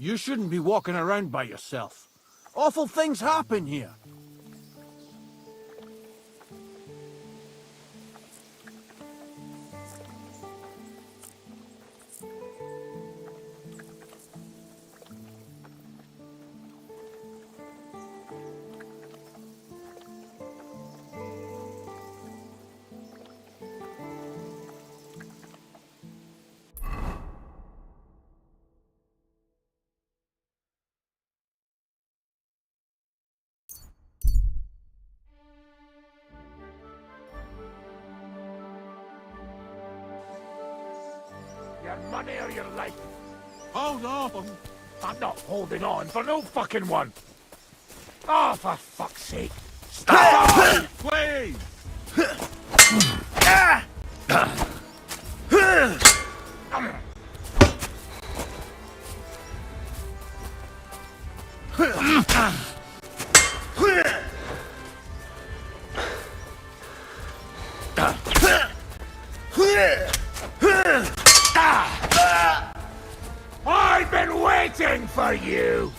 You shouldn't be walking around by yourself. Awful things happen here. Your money or your life? Hold on. I'm not holding on for no fucking one. Oh, for fuck's sake. Stop! Please! I've been waiting for you!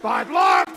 Bad luck!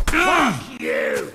Fuck you!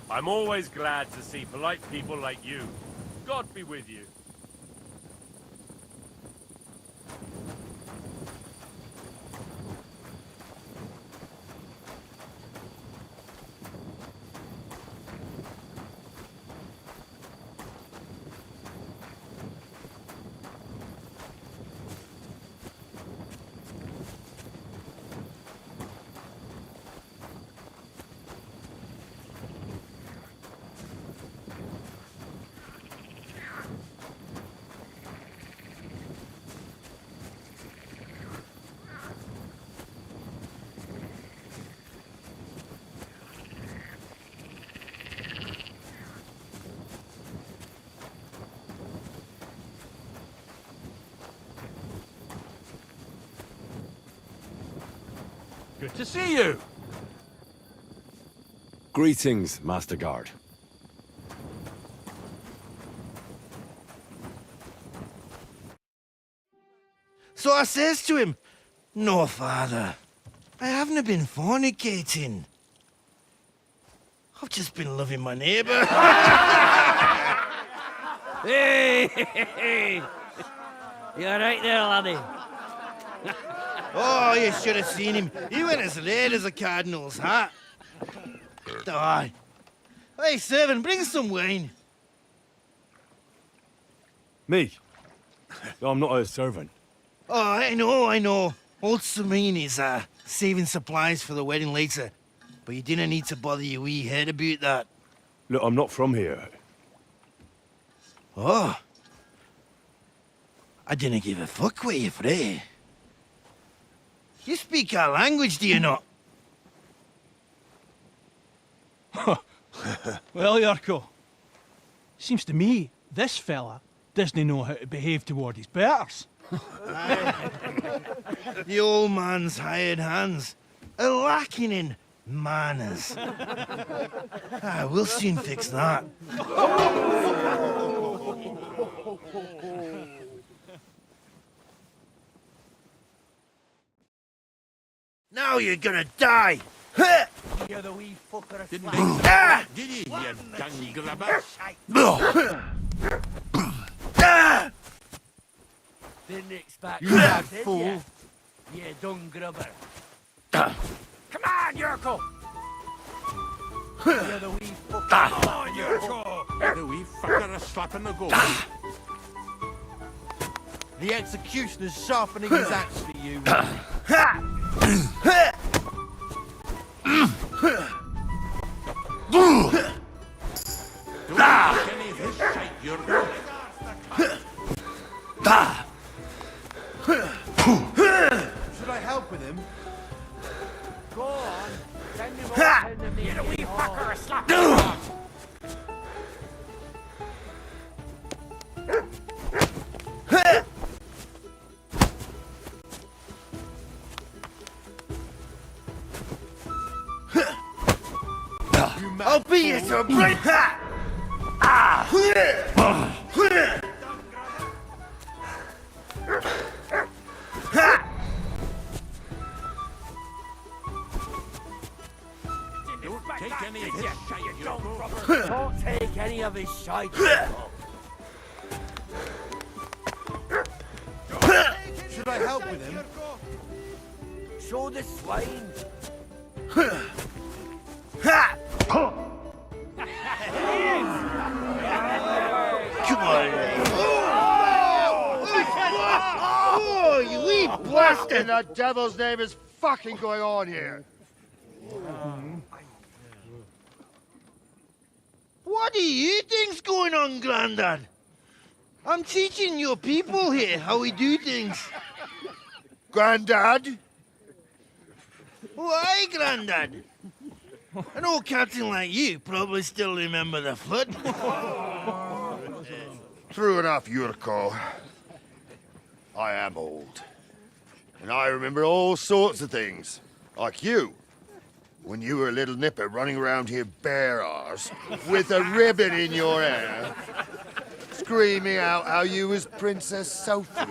I'm always glad to see polite people like you. God be with you. Good to see you. Greetings, Master Guard. So I says to him, "No, father, I haven't been fornicating. I've just been loving my neighbour." Hey! You alright there, laddie? Oh, you should have seen him. He went as red as a cardinal's hat. Aye. Hey, servant, bring some wine. Me? I'm not a servant. Oh, I know. Old Samine is saving supplies for the wedding later. But you didn't need to bother your wee head about that. Look, I'm not from here. Oh. I didn't give a fuck what you fray. You speak our language, do you not? Well, Yurko, seems to me this fella doesn't know how to behave toward his betters. The old man's hired hands are lacking in manners. We'll soon fix that. Now you're gonna die! You're the wee fucker of Didn't fly. expect did he, you dung grabber? Didn't expect You that, mad did fool. ya? You dung grubber. Come on, Yurko! You're the wee fucker. Come on, Yurko! The wee fucker a slapping the goal. The executioner's sharpening his axe for you. Don't take any of his shite, Yurko. Should I help with him? Go on. Send him over to me. You're the wee fucker a slap in the butt. I'll beat you to a break! Don't take any of his shite, you Yurko. dumb rubber. Don't take any of his shite. Should I help with him? Show the swine. Come on. Oh, you wee What in bastard! the devil's name is fucking going on here? What do you think's going on, Grandad? I'm teaching your people here how we do things. Grandad? Why, Grandad? An old captain like you probably still remember the flood. True enough, Yurko. I am old. And I remember all sorts of things. Like you. When you were a little nipper running around here bare arse, with a ribbon in your hair, screaming out how you was Princess Sophie.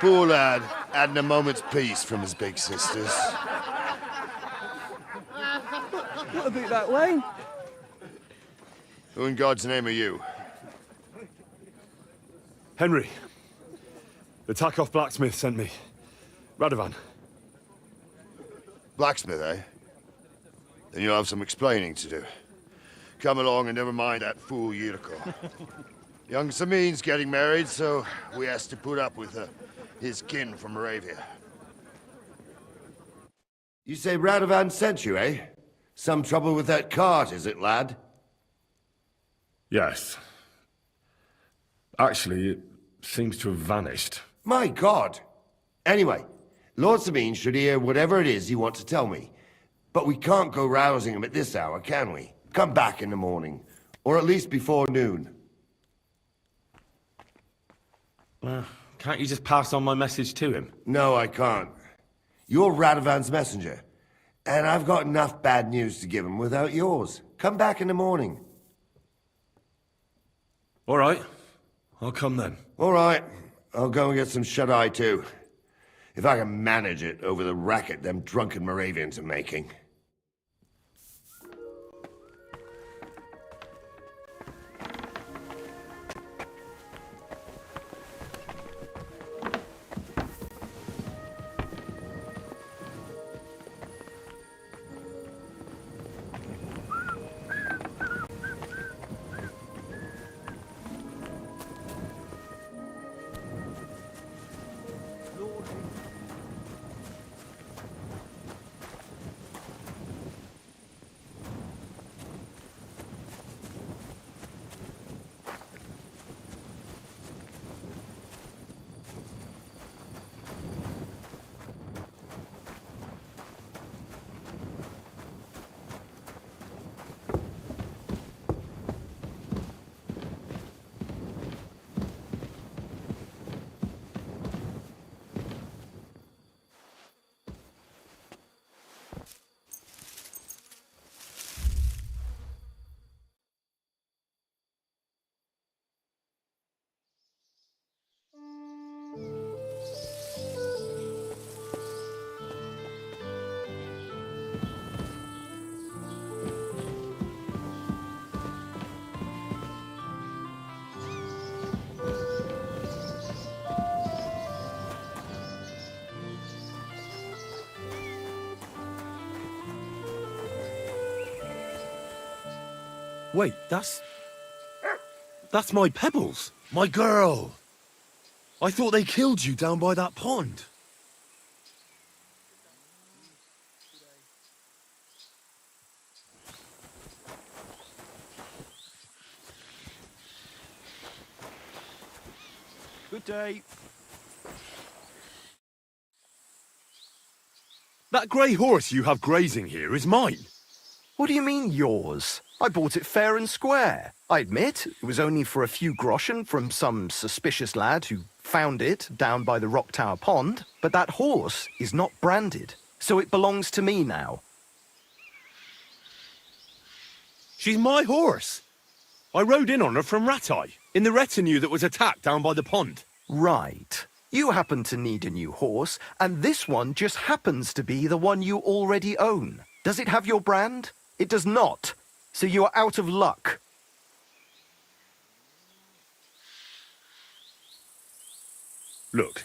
Poor lad, hadn't a moment's peace from his big sisters. What about that wine? Who in God's name are you? Henry. The Takeoff blacksmith sent me. Radovan. Blacksmith, eh? Then you'll have some explaining to do. Come along and never mind that fool Yurko. Young Samin's getting married, so we has to put up with his kin from Moravia. You say Radovan sent you, eh? Some trouble with that cart, is it, lad? Yes. Actually, it seems to have vanished. My God! Anyway, Lord Sabine should hear whatever it is you want to tell me. But we can't go rousing him at this hour, can we? Come back in the morning. Or at least before noon. Can't you just pass on my message to him? No, I can't. You're Radovan's messenger. And I've got enough bad news to give him without yours. Come back in the morning. All right. I'll come then. All right. I'll go and get some shut-eye too. If I can manage it over the racket them drunken Moravians are making. Wait, that's my Pebbles. My girl! I thought they killed you down by that pond. Good day. That grey horse you have grazing here is mine. What do you mean, yours? I bought it fair and square. I admit, it was only for a few groschen from some suspicious lad who found it down by the Rock Tower Pond, but that horse is not branded, so it belongs to me now. She's my horse. I rode in on her from Ratai, in the retinue that was attacked down by the pond. Right. You happen to need a new horse, and this one just happens to be the one you already own. Does it have your brand? It does not. So you are out of luck. Look,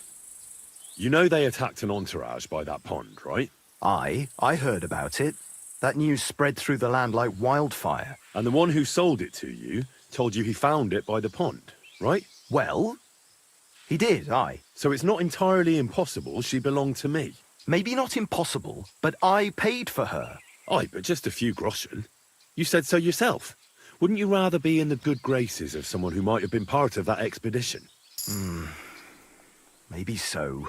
you know they attacked an entourage by that pond, right? I heard about it. That news spread through the land like wildfire. And the one who sold it to you told you he found it by the pond, right? Well, he did, aye. So it's not entirely impossible she belonged to me. Maybe not impossible, but I paid for her. Aye, but just a few groschen. You said so yourself. Wouldn't you rather be in the good graces of someone who might have been part of that expedition? Maybe so.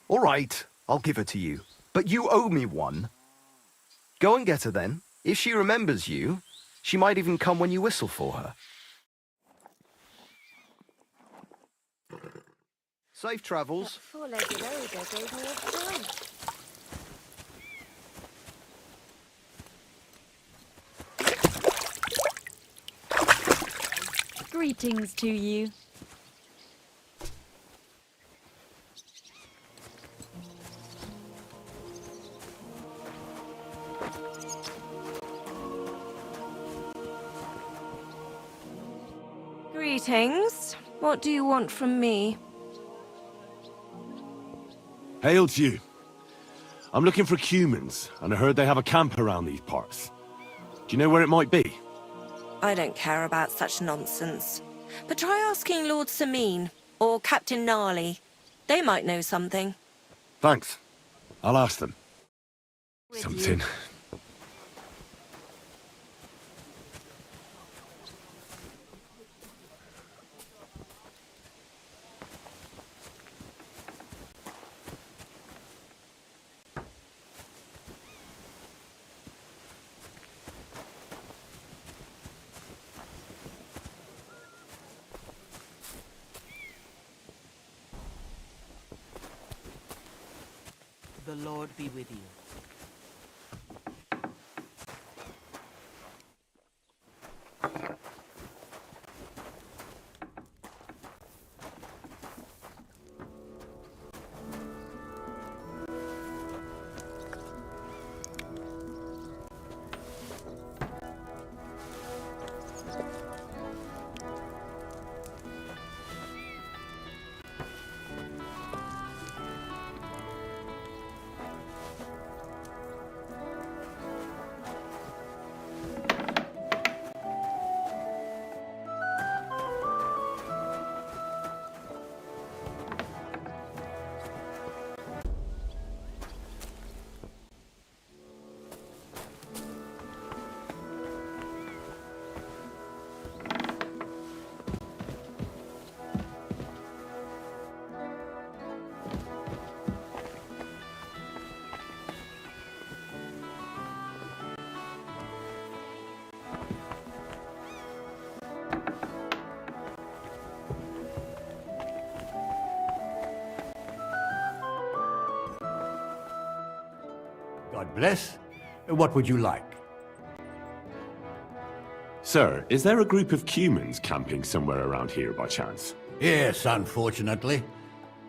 All right, I'll give her to you. But you owe me one. Go and get her then. If she remembers you, she might even come when you whistle for her. Safe travels. Four-legged ogre gave me a fright. Greetings to you. Greetings. What do you want from me? Hail to you. I'm looking for humans, and I heard they have a camp around these parts. Do you know where it might be? I don't care about such nonsense. But try asking Lord Sameen or Captain Gnarly. They might know something. Thanks. I'll ask them. With Something. you. The Lord be with you. God bless. What would you like? Sir, is there a group of humans camping somewhere around here by chance? Yes, unfortunately.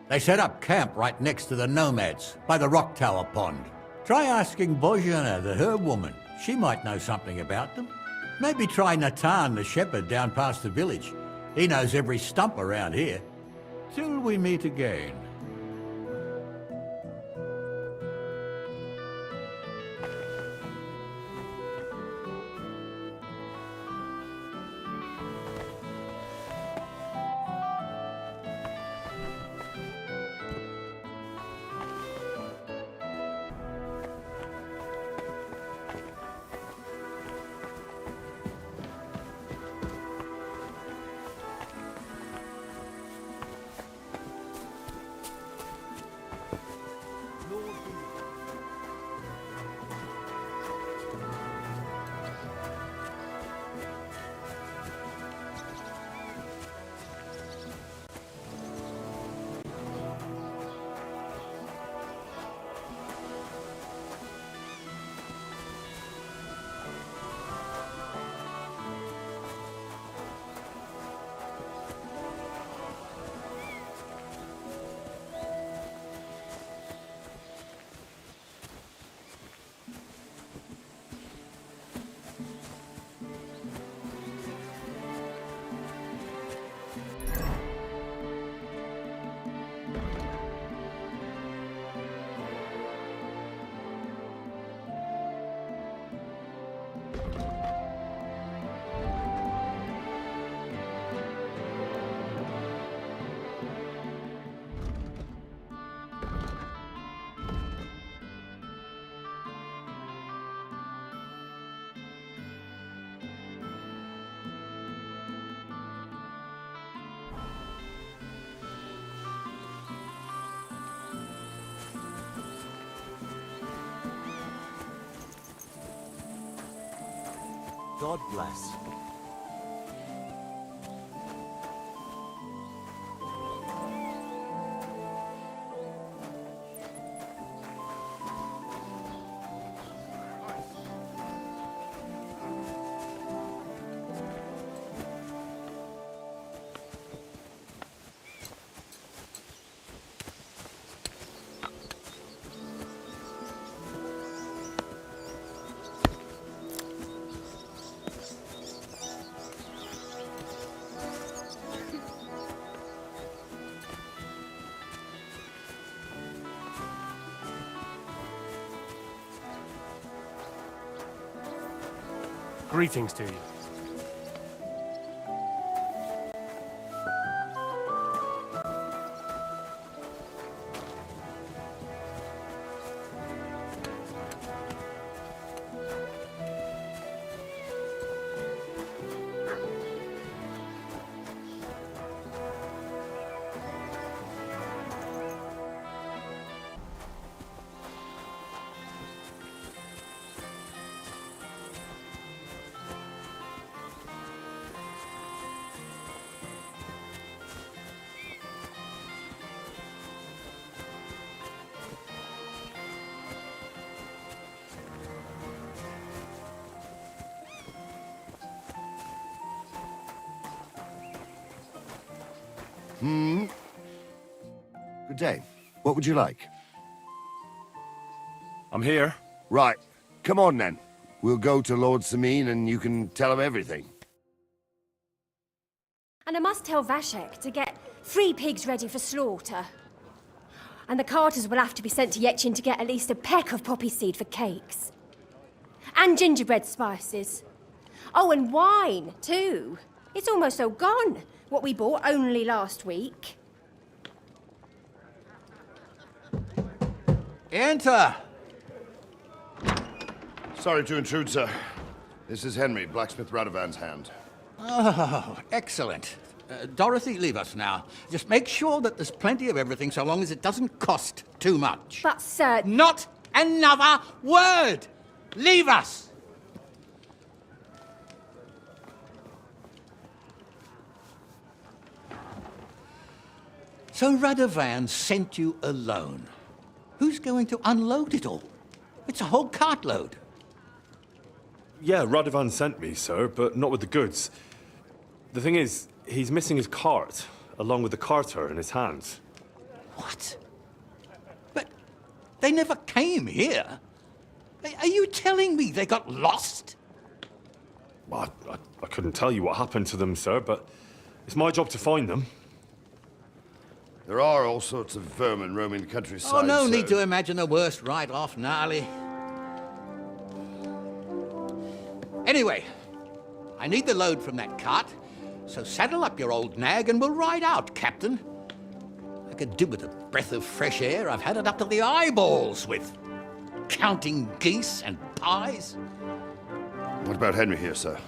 They set up camp right next to the nomads, by the rock tower pond. Try asking Bojana, the herb woman. She might know something about them. Maybe try Natan, the shepherd down past the village. He knows every stump around here. Till we meet again. God bless. Greetings to you. Good day. What would you like? I'm here. Right. Come on, then. We'll go to Lord Sameen and you can tell him everything. And I must tell Vashek to get 3 pigs ready for slaughter. And the carters will have to be sent to Yetchin to get at least a peck of poppy seed for cakes. And gingerbread spices. Oh, and wine, too. It's almost all gone, what we bought only last week. Enter! Sorry to intrude, sir. This is Henry, Blacksmith Radovan's hand. Oh, excellent. Dorothy, leave us now. Just make sure that there's plenty of everything so long as it doesn't cost too much. But, sir... Not another word! Leave us! So Radovan sent you alone. Who's going to unload it all? It's a whole cartload. Yeah, Radovan sent me, sir, but not with the goods. The thing is, he's missing his cart, along with the carter in his hands. What? But they never came here. Are you telling me they got lost? Well, I couldn't tell you what happened to them, sir, but it's my job to find them. There are all sorts of vermin roaming the countryside. Oh, no sir. need to imagine the worst right off, gnarly. Anyway, I need the load from that cart, so saddle up your old nag and we'll ride out, Captain. I could do with a breath of fresh air. I've had it up to the eyeballs with counting geese and pies. What about Henry here, sir?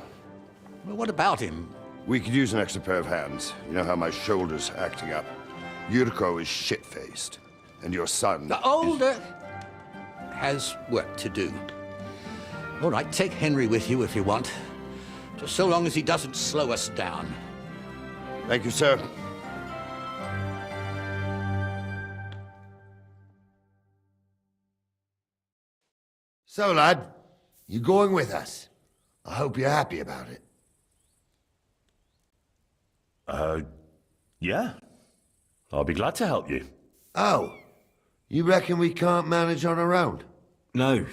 Well, what about him? We could use an extra pair of hands. You know how my shoulder's acting up. Yuriko is shit-faced, and your son... The older has work to do. All right, take Henry with you if you want. Just so long as he doesn't slow us down. Thank you, sir. So, lad, you going with us? I hope you're happy about it. Yeah. I'll be glad to help you. Oh, you reckon we can't manage on our own? No.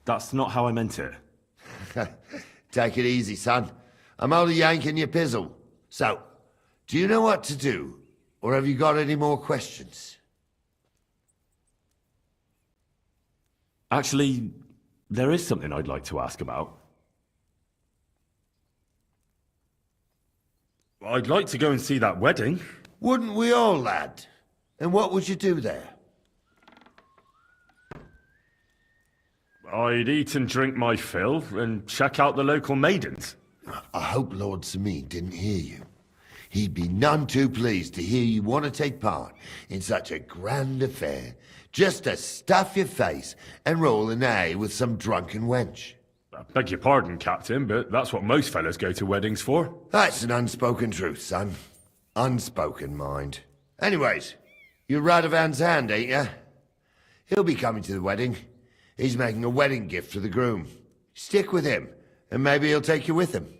That's not how I meant it. Take it easy, son. I'm only yanking your pizzle. So, do you know what to do? Or have you got any more questions? Actually, there is something I'd like to ask about. I'd like to go and see that wedding. Wouldn't we all, lad? And what would you do there? I'd eat and drink my fill and check out the local maidens. I hope Lord Sameen didn't hear you. He'd be none too pleased to hear you want to take part in such a grand affair, just to stuff your face and roll an A with some drunken wench. I beg your pardon, Captain, but that's what most fellas go to weddings for. That's an unspoken truth, son. Unspoken, mind. Anyways, you're Radovan's hand, ain't ya? He'll be coming to the wedding. He's making a wedding gift for the groom. Stick with him, and maybe he'll take you with him.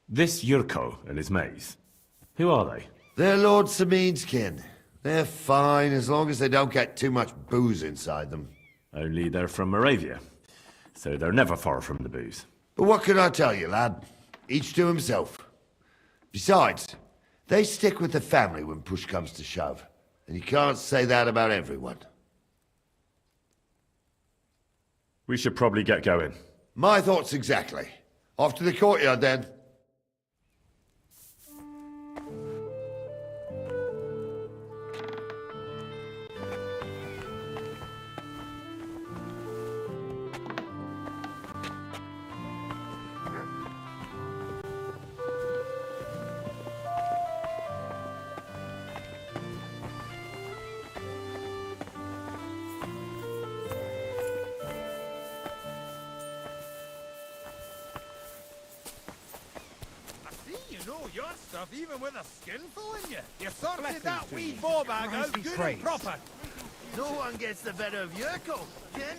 This Yurko and his mates, who are they? They're Lord Sameen's kin. They're fine as long as they don't get too much booze inside them. Only they're from Moravia, so they're never far from the booze. But what can I tell you, lad? Each to himself. Besides, they stick with the family when push comes to shove. And you can't say that about everyone. We should probably get going. My thoughts exactly. Off to the courtyard then. Your stuff, even with a skinful in you. You sorted that wee ball bag out good and proper. No one gets the better of Yurko, Ken.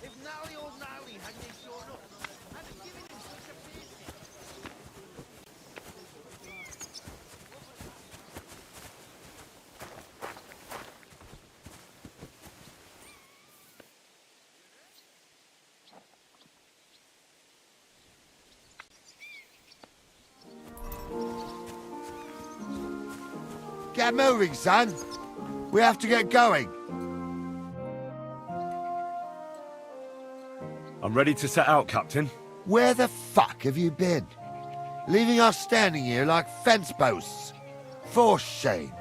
If gnarly old gnarly hadn't shown up, I'd have given him such a face. Get moving, son. We have to get going. I'm ready to set out, Captain. Where the fuck have you been? Leaving us standing here like fence posts. For shame.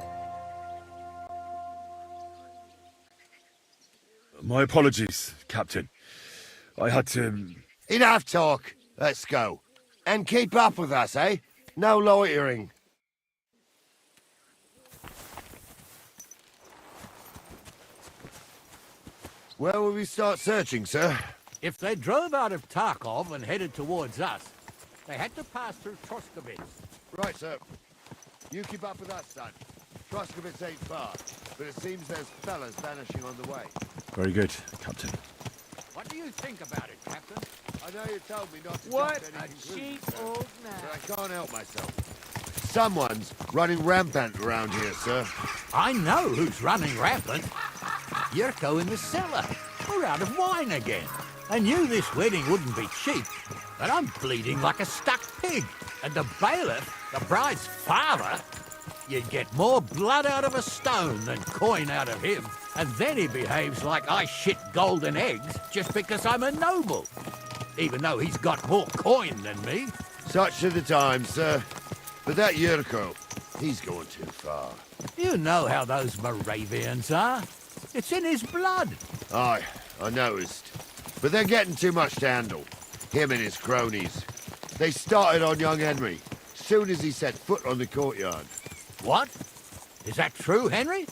My apologies, Captain. I had to... Enough talk. Let's go. And keep up with us, eh? No loitering. Where will we start searching, sir? If they drove out of Tarkov and headed towards us, they had to pass through Troskovitz. Right, sir. You keep up with us, son. Troskovitz ain't far, but it seems there's fellas vanishing on the way. Very good, Captain. What do you think about it, Captain? I know you told me not to What jump to any a conclusions, cheap sir, old man. but I can't help myself. Someone's running rampant around here, sir. I know who's running rampant. Yurko in the cellar. We're out of wine again. I knew this wedding wouldn't be cheap, but I'm bleeding like a stuck pig. And the bailiff, the bride's father, you'd get more blood out of a stone than coin out of him. And then he behaves like I shit golden eggs just because I'm a noble. Even though he's got more coin than me. Such are the times, sir. But that Yurko, he's going too far. You know how those Moravians are. It's in his blood. Aye, I noticed. But they're getting too much to handle. Him and his cronies. They started on young Henry, soon as he set foot on the courtyard. What? Is that true, Henry?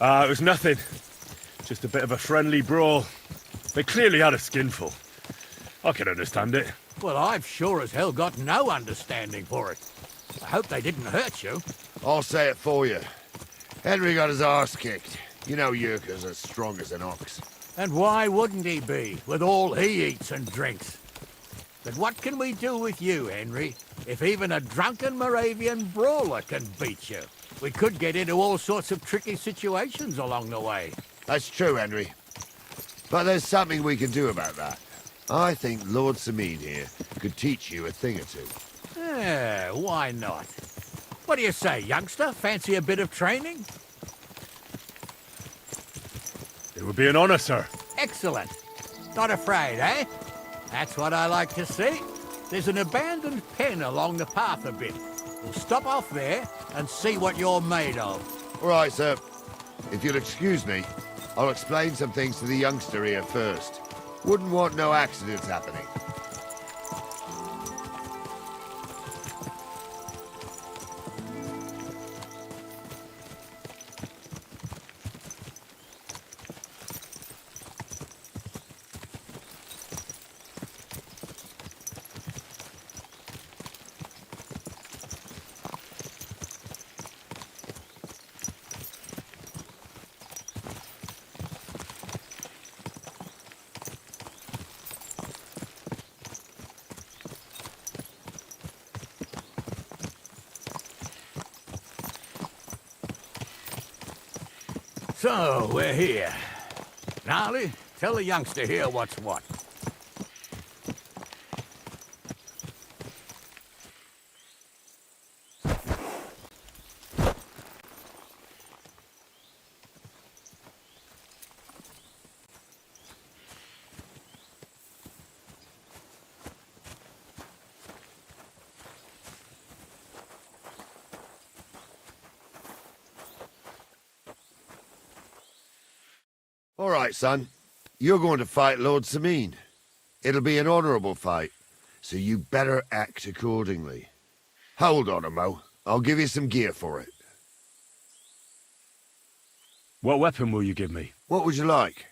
It was nothing. Just a bit of a friendly brawl. They clearly had a skinful. I can understand it. Well, I've sure as hell got no understanding for it. I hope they didn't hurt you. I'll say it for you. Henry got his arse kicked. You know Yurka's as strong as an ox. And why wouldn't he be, with all he eats and drinks? But what can we do with you, Henry, if even a drunken Moravian brawler can beat you? We could get into all sorts of tricky situations along the way. That's true, Henry. But there's something we can do about that. I think Lord Sameen here could teach you a thing or two. Yeah, why not? What do you say, youngster? Fancy a bit of training? It would be an honor, sir. Excellent. Not afraid, eh? That's what I like to see. There's an abandoned pen along the path a bit. We'll stop off there and see what you're made of. All right, sir. If you'll excuse me, I'll explain some things to the youngster here first. Wouldn't want no accidents happening. So, we're here. Gnarly, tell the youngster here what's what. All right, son. You're going to fight Lord Sameen. It'll be an honourable fight, so you better act accordingly. Hold on, Mo. I'll give you some gear for it. What weapon will you give me? What would you like?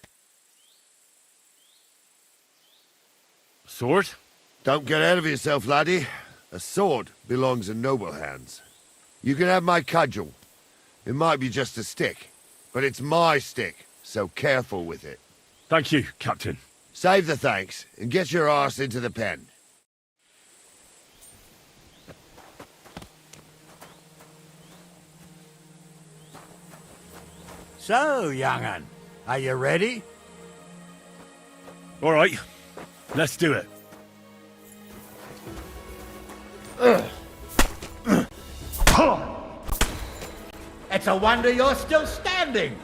Sword? Don't get ahead of yourself, laddie. A sword belongs in noble hands. You can have my cudgel. It might be just a stick, but it's my stick, so careful with it. Thank you, Captain. Save the thanks, and get your arse into the pen. So, young'un, are you ready? All right, let's do it. It's a wonder you're still standing.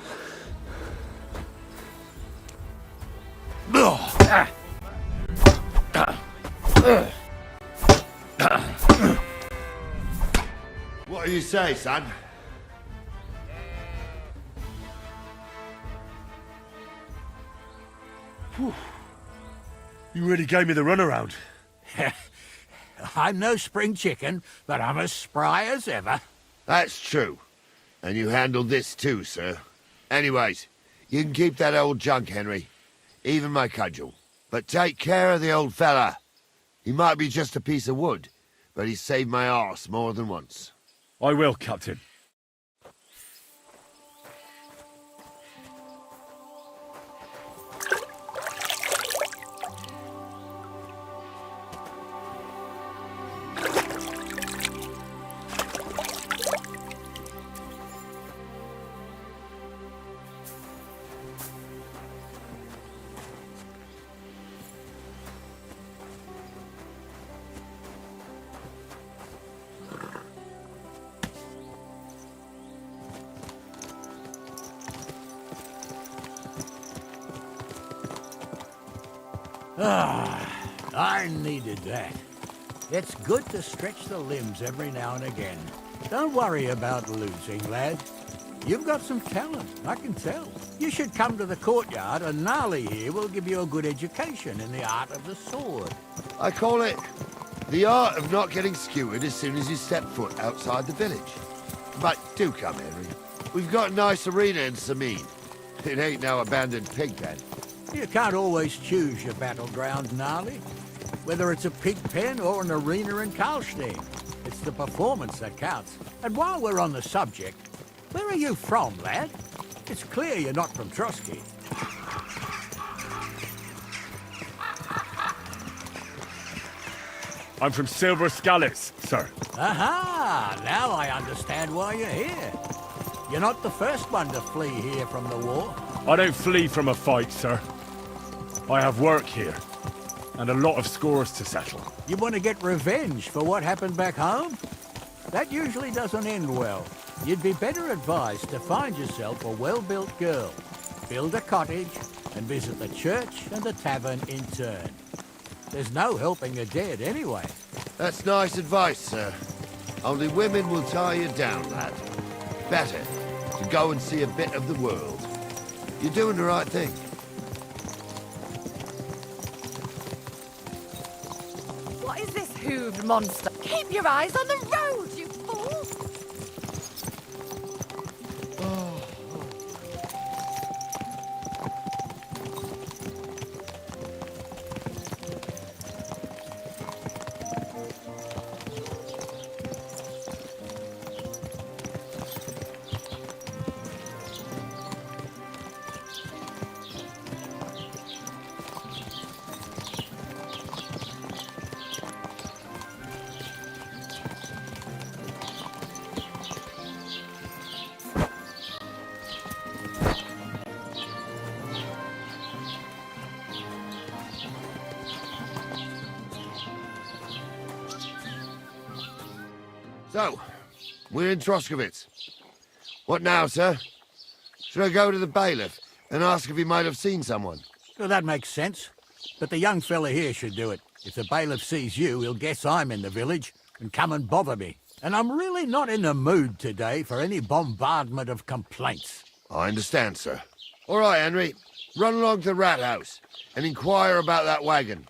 What do you say, son? You really gave me the runaround. I'm no spring chicken, but I'm as spry as ever. That's true. And you handled this too, sir. Anyways, you can keep that old junk, Henry. Even my cudgel. But take care of the old fella. He might be just a piece of wood, but he's saved my arse more than once. I will, Captain. I needed that. It's good to stretch the limbs every now and again. Don't worry about losing, lad. You've got some talent, I can tell. You should come to the courtyard and Gnarly here will give you a good education in the art of the sword. I call it the art of not getting skewered as soon as you step foot outside the village. But do come, Henry. We've got a nice arena in Sameen. It ain't no abandoned pig pen. You can't always choose your battleground, Gnarly. Whether it's a pig pen or an arena in Karlstein. It's the performance that counts. And while we're on the subject, where are you from, lad? It's clear you're not from Trotsky. I'm from Silver Scallops, sir. Aha! Now I understand why you're here. You're not the first one to flee here from the war. I don't flee from a fight, sir. I have work here, and a lot of scores to settle. You want to get revenge for what happened back home? That usually doesn't end well. You'd be better advised to find yourself a well-built girl, build a cottage, and visit the church and the tavern in turn. There's no helping the dead anyway. That's nice advice, sir. Only women will tie you down, lad. Better to go and see a bit of the world. You're doing the right thing. What is this hooved monster? Keep your eyes on the road, you fool! So, we're in Troskowitz. What now, sir? Should I go to the bailiff and ask if he might have seen someone? Well, that makes sense. But the young fella here should do it. If the bailiff sees you, he'll guess I'm in the village and come and bother me. And I'm really not in the mood today for any bombardment of complaints. I understand, sir. All right, Henry. Run along to the rat house and inquire about that wagon.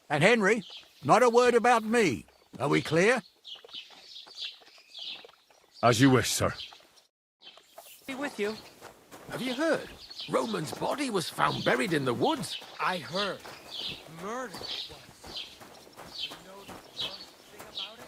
And Henry, not a word about me. Are we clear? As you wish, sir. Be with you. Have you heard? Roman's body was found buried in the woods. I heard. Murder it was. You know the worst thing about it?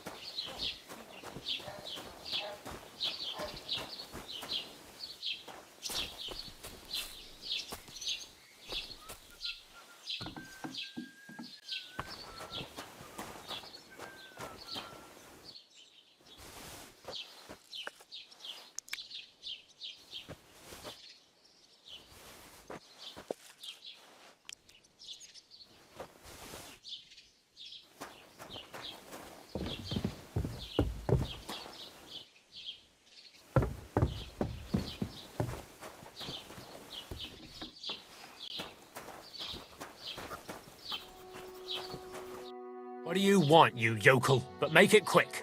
What do you want, you yokel? But make it quick.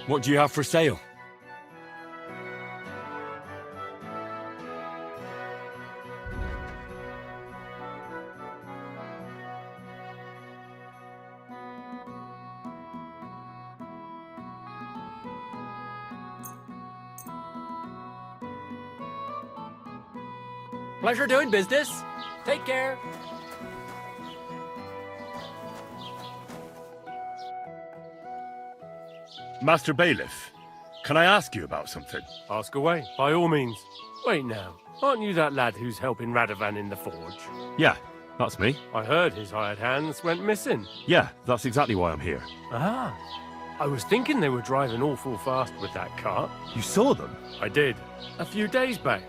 What do you have for sale? Pleasure doing business. Take care. Master Bailiff, can I ask you about something? Ask away, by all means. Wait now, aren't you that lad who's helping Radovan in the forge? Yeah, that's me. I heard his hired hands went missing. Yeah, that's exactly why I'm here. Ah, I was thinking they were driving awful fast with that cart. You saw them? I did, a few days back.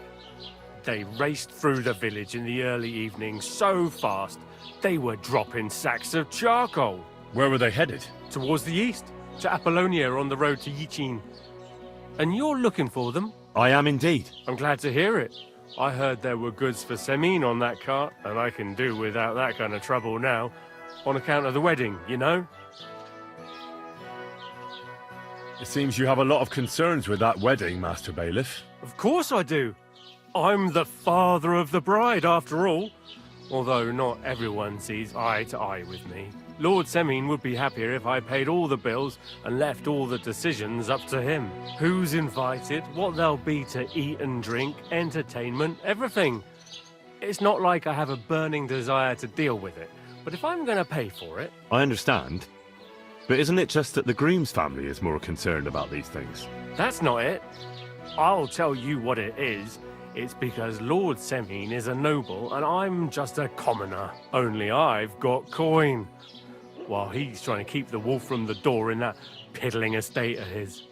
They raced through the village in the early evening so fast, they were dropping sacks of charcoal. Where were they headed? Towards the east, to Apollonia on the road to Yichin. And you're looking for them? I am indeed. I'm glad to hear it. I heard there were goods for Semine on that cart, and I can do without that kind of trouble now, on account of the wedding, you know? It seems you have a lot of concerns with that wedding, Master Bailiff. Of course I do. I'm the father of the bride, after all. Although not everyone sees eye to eye with me. Lord Semine would be happier if I paid all the bills and left all the decisions up to him. Who's invited, what there'll be to eat and drink, entertainment, everything. It's not like I have a burning desire to deal with it, but if I'm going to pay for it... I understand. But isn't it just that the groom's family is more concerned about these things? That's not it. I'll tell you what it is. It's because Lord Semine is a noble and I'm just a commoner. Only I've got coin. While he's trying to keep the wolf from the door in that piddling estate of his.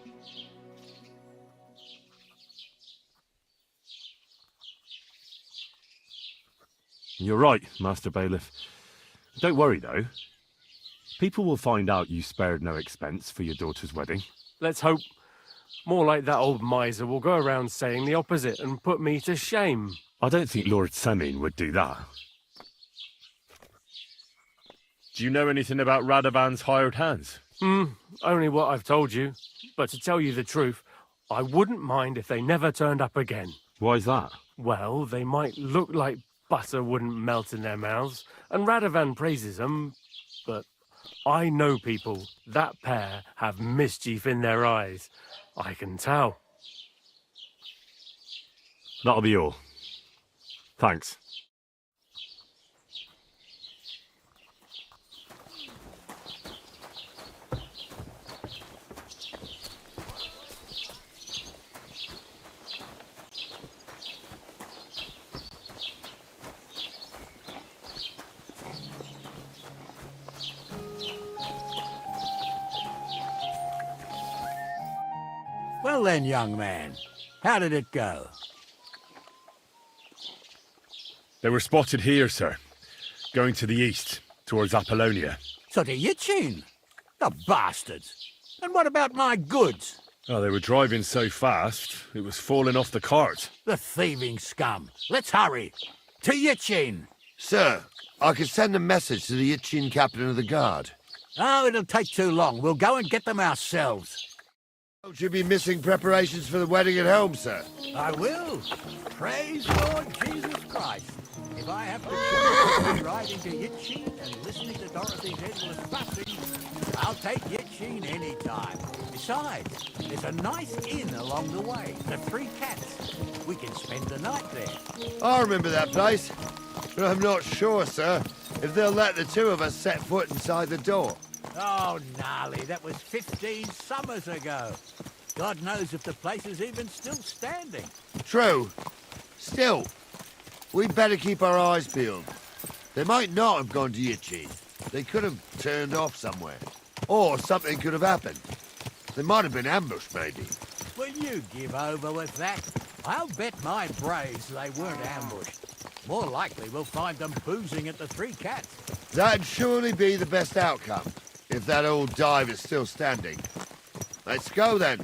You're right, Master Bailiff. Don't worry, though. People will find out you spared no expense for your daughter's wedding. Let's hope. More like that old miser will go around saying the opposite and put me to shame. I don't think Lord Semine would do that. Do you know anything about Radovan's hired hands? Only what I've told you. But to tell you the truth, I wouldn't mind if they never turned up again. Why's that? Well, they might look like butter wouldn't melt in their mouths, and Radovan praises them, but I know people. That pair have mischief in their eyes. I can tell. That'll be all. Thanks. Well then, young man, how did it go? They were spotted here, sir. Going to the east, towards Apollonia. So to Yichin? The bastards! And what about my goods? Oh, they were driving so fast, it was falling off the cart. The thieving scum. Let's hurry. To Yichin! Sir, I could send a message to the Yichin captain of the guard. Oh, it'll take too long. We'll go and get them ourselves. Don't you be missing preparations for the wedding at home, sir? I will. Praise Lord Jesus Christ. If I have to choose riding to Yitchin and listening to Dorothy's endless fussing, I'll take Yitchin any time. Besides, there's a nice inn along the way, the Three Cats. We can spend the night there. I remember that place, but I'm not sure, sir, if they'll let the two of us set foot inside the door. Oh, gnarly, that was 15 summers ago. God knows if the place is even still standing. True. Still, we'd better keep our eyes peeled. They might not have gone to Yitchin. They could have turned off somewhere. Or something could have happened. They might have been ambushed, maybe. Will you give over with that? I'll bet my braves they weren't ambushed. More likely we'll find them boozing at the Three Cats. That'd surely be the best outcome, if that old dive is still standing. Let's go, then.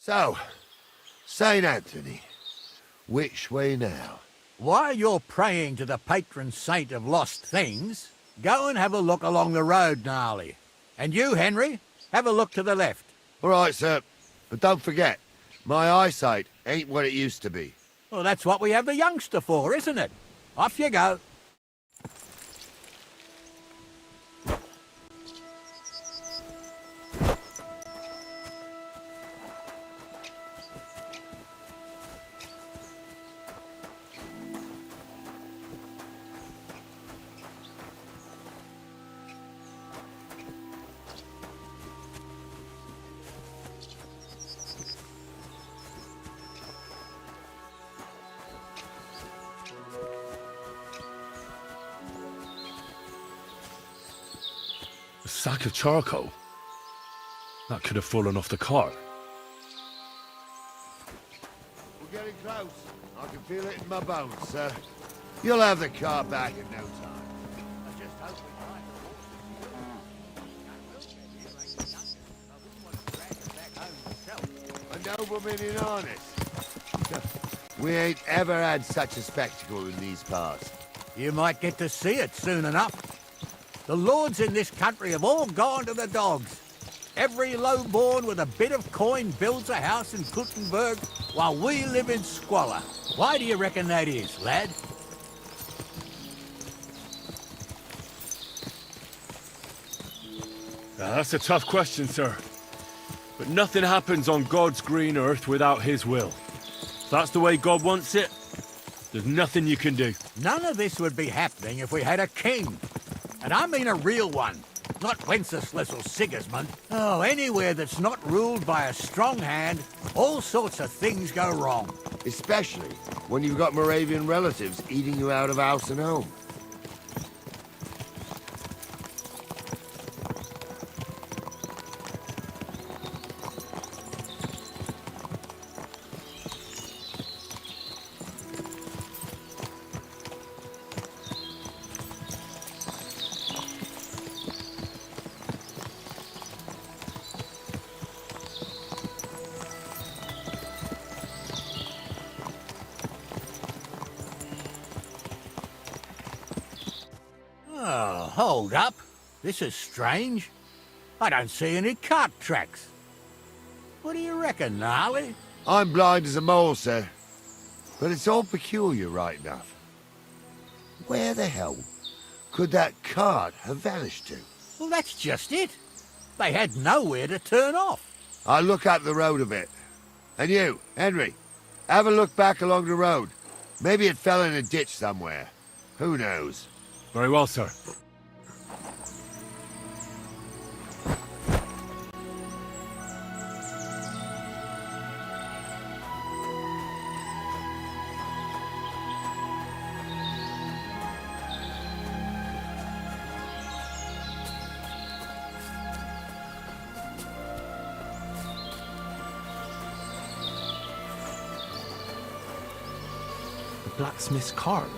So, St. Anthony, which way now? While you're praying to the patron saint of lost things, go and have a look along the road, Gnarly. And you, Henry, have a look to the left. All right, sir. But don't forget, my eyesight ain't what it used to be. Well, that's what we have the youngster for, isn't it? Off you go. A sack of charcoal? That could have fallen off the cart. We're getting close. I can feel it in my bones, sir. You'll have the car back in no time. I just hope we find the horses. A nobleman in harness. We ain't ever had such a spectacle in these parts. You might get to see it soon enough. The lords in this country have all gone to the dogs. Every lowborn with a bit of coin builds a house in Kuttenberg while we live in squalor. Why do you reckon that is, lad? That's a tough question, sir. But nothing happens on God's green earth without his will. If that's the way God wants it, there's nothing you can do. None of this would be happening if we had a king. And I mean a real one, not Wenceslas or Sigismund. Oh, anywhere that's not ruled by a strong hand, all sorts of things go wrong. Especially when you've got Moravian relatives eating you out of house and home. Oh, hold up. This is strange. I don't see any cart tracks. What do you reckon, Gnarly? I'm blind as a mole, sir. But it's all peculiar, right enough. Where the hell could that cart have vanished to? Well, that's just it. They had nowhere to turn off. I'll look up the road a bit. And you, Henry, Have a look back along the road. Maybe it fell in a ditch somewhere. Who knows? Very well, sir. Blacksmith's cart.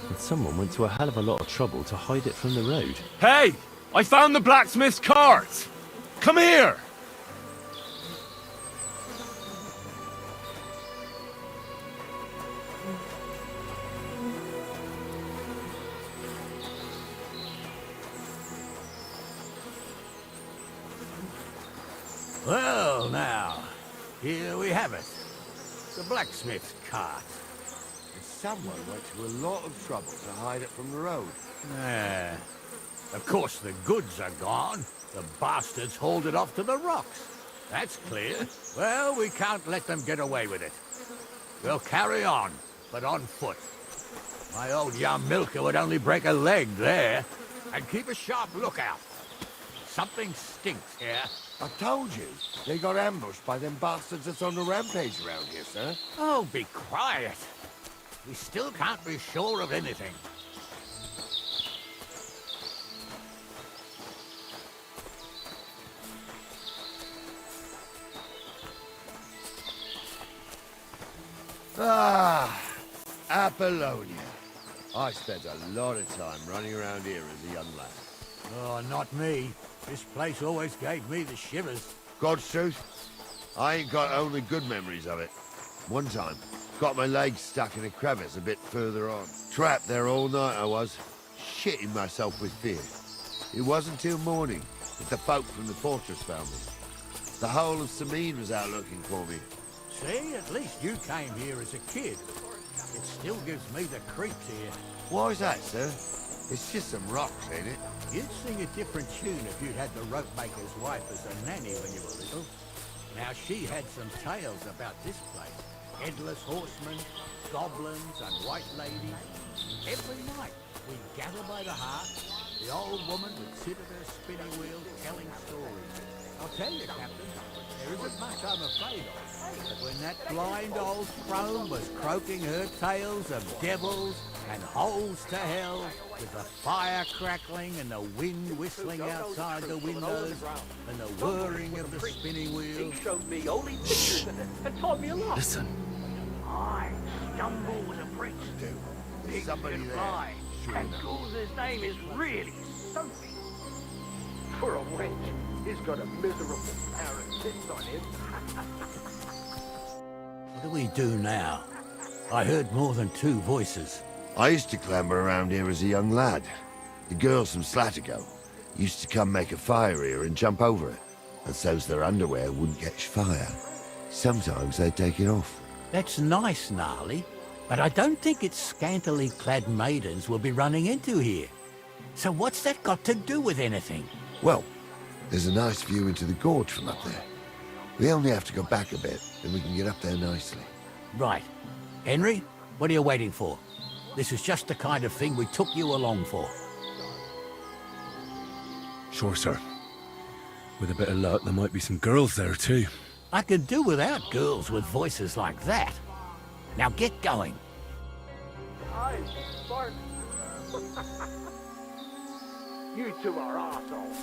And someone went to a hell of a lot of trouble to hide it from the road. Hey! I found the blacksmith's cart! Come here! Well, now, here we have it. The blacksmith's cart. Someone went to a lot of trouble to hide it from the road. Yeah. Of course, the goods are gone. The bastards hauled it off to the rocks. That's clear. Well, we can't let them get away with it. We'll carry on, but on foot. My old young milker would only break a leg there. And keep a sharp lookout. Something stinks here. I told you. They got ambushed by them bastards that's on the rampage around here, sir. Oh, be quiet. We still can't be sure of anything. Ah, Apollonia. I spent a lot of time running around here as a young lad. Oh, not me. This place always gave me the shivers. God's truth, I ain't got only good memories of it. One time, got my legs stuck in a crevice a bit further on. Trapped there all night I was, shitting myself with fear. It wasn't till morning that the folk from the fortress found me. The whole of Sameen was out looking for me. See, at least you came here as a kid. It still gives me the creeps here. Why's that, sir? It's just some rocks, ain't it? You'd sing a different tune if you'd had the rope-maker's wife as a nanny when you were little. Now, she had some tales about this place. Headless horsemen, goblins, and white ladies. Every night, we'd gather by the hearth. The old woman would sit at her spinning wheel telling stories. I'll tell you, Captain, there isn't much I'm afraid of. But when that blind old crone was croaking her tales of devils and holes to hell, with the fire crackling and the wind whistling outside the windows, and the whirring of the spinning wheel. He showed me only pictures of it and taught me a lot. Listen. I stumble with a prince. Pigs somebody can there. fly, Sure and enough. Goul's name is really something. For a wench, he's got a miserable pair of tits on him. What do we do now? I heard more than two voices. I used to clamber around here as a young lad. The girls from Slatigo used to come make a fire here and jump over it, and so's their underwear wouldn't catch fire. Sometimes they'd take it off. That's nice, Gnarly, but I don't think it's scantily clad maidens we'll be running into here. So what's that got to do with anything? Well, there's a nice view into the gorge from up there. We only have to go back a bit, and we can get up there nicely. Right. Henry, what are you waiting for? This is just the kind of thing we took you along for. Sure, sir. With a bit of luck, there might be some girls there, too. I could do without girls with voices like that. Now get going. I fart. You two are arseholes.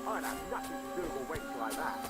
I'd have nothing to do with a wench like that.